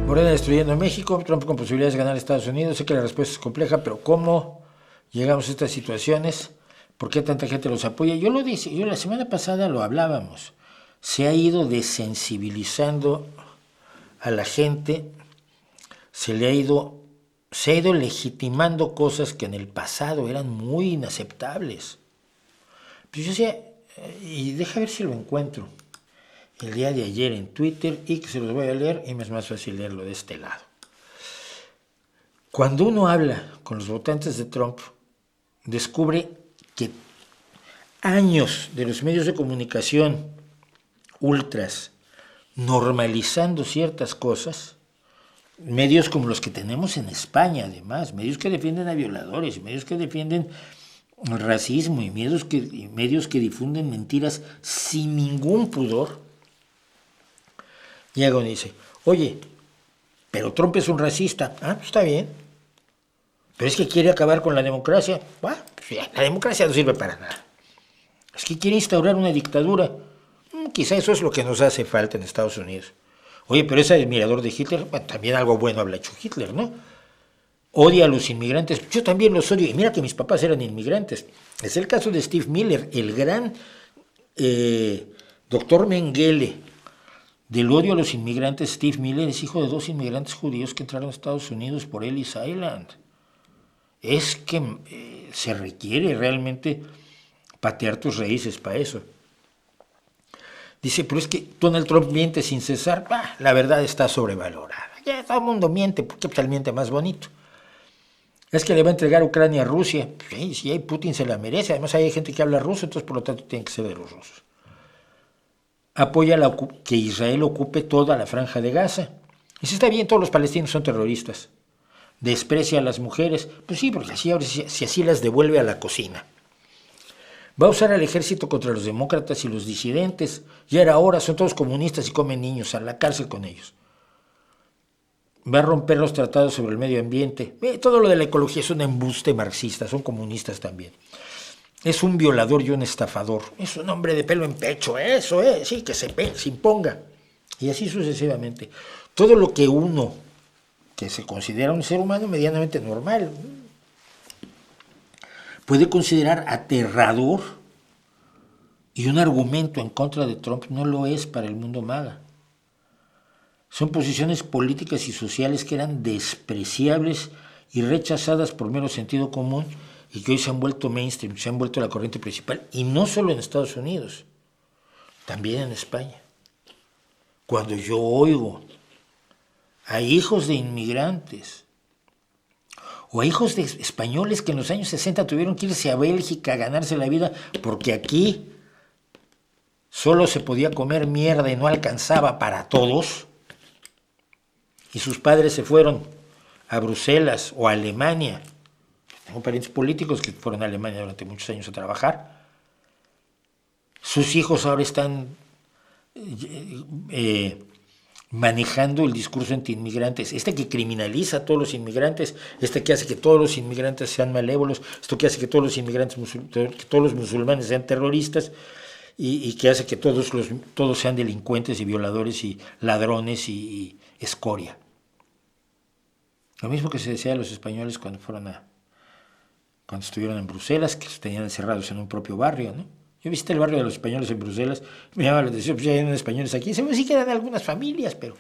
Morena destruyendo México, Trump con posibilidades de ganar Estados Unidos. Sé que la respuesta es compleja, pero ¿cómo llegamos a estas situaciones? ¿Por qué tanta gente los apoya? Yo la semana pasada lo hablábamos. Se ha ido desensibilizando a la gente, se ha ido legitimando cosas que en el pasado eran muy inaceptables. Pues yo decía, y deja ver si lo encuentro, el día de ayer en Twitter, y que se los voy a leer y me es más fácil leerlo de este lado. Cuando uno habla con los votantes de Trump, descubre que años de los medios de comunicación ultras normalizando ciertas cosas, medios como los que tenemos en España además, medios que defienden a violadores, medios que defienden el racismo y medios que difunden mentiras sin ningún pudor, llega y dice, oye, pero Trump es un racista. Ah, pues está bien. Pero es que quiere acabar con la democracia. Pues la democracia no sirve para nada. Es que quiere instaurar una dictadura. Quizá eso es lo que nos hace falta en Estados Unidos. Oye, pero es admirador de Hitler. Bueno, también algo bueno habla hecho Hitler, ¿no? Odia a los inmigrantes. Yo también los odio. Y mira que mis papás eran inmigrantes. Es el caso de Steve Miller, el gran doctor Mengele del odio a los inmigrantes. Steve Miller es hijo de 2 inmigrantes judíos que entraron a Estados Unidos por Ellis Island. Es que se requiere realmente patear tus raíces para eso. Dice, pero es que Donald Trump miente sin cesar. La verdad está sobrevalorada. Ya todo el mundo miente, porque pues, él miente más bonito. Es que le va a entregar Ucrania a Rusia. Pues, sí, Putin se la merece. Además hay gente que habla ruso, entonces por lo tanto tiene que ser de los rusos. Apoya que Israel ocupe toda la franja de Gaza. Dice, está bien, todos los palestinos son terroristas. Desprecia a las mujeres. Pues sí, porque si así las devuelve a la cocina. Va a usar al ejército contra los demócratas y los disidentes. Ya era hora, son todos comunistas y comen niños, a la cárcel con ellos. Va a romper los tratados sobre el medio ambiente. Todo lo de la ecología es un embuste marxista, son comunistas también. Es un violador y un estafador. Es un hombre de pelo en pecho, eso es, sí, que se imponga. Y así sucesivamente. Todo lo que uno, que se considera un ser humano medianamente normal, puede considerar aterrador y un argumento en contra de Trump, no lo es para el mundo MAGA. Son posiciones políticas y sociales que eran despreciables y rechazadas por mero sentido común y que hoy se han vuelto mainstream, se han vuelto la corriente principal, y no solo en Estados Unidos, también en España. Cuando yo oigo a hijos de inmigrantes o a hijos de españoles que en los años 60 tuvieron que irse a Bélgica a ganarse la vida porque aquí solo se podía comer mierda y no alcanzaba para todos, y sus padres se fueron a Bruselas o a Alemania. Tengo parientes políticos que fueron a Alemania durante muchos años a trabajar. Sus hijos ahora están manejando el discurso anti-inmigrantes, que criminaliza a todos los inmigrantes, que hace que todos los inmigrantes sean malévolos, esto que hace que todos los inmigrantes, que todos los musulmanes sean terroristas, y que hace que todos sean delincuentes y violadores y ladrones y escoria. Lo mismo que se decía de los españoles cuando estuvieron en Bruselas, que se tenían encerrados en un propio barrio, ¿no? Yo visité el barrio de los españoles en Bruselas, me llamaba la atención, pues ya hay españoles aquí, sí quedan algunas familias, pero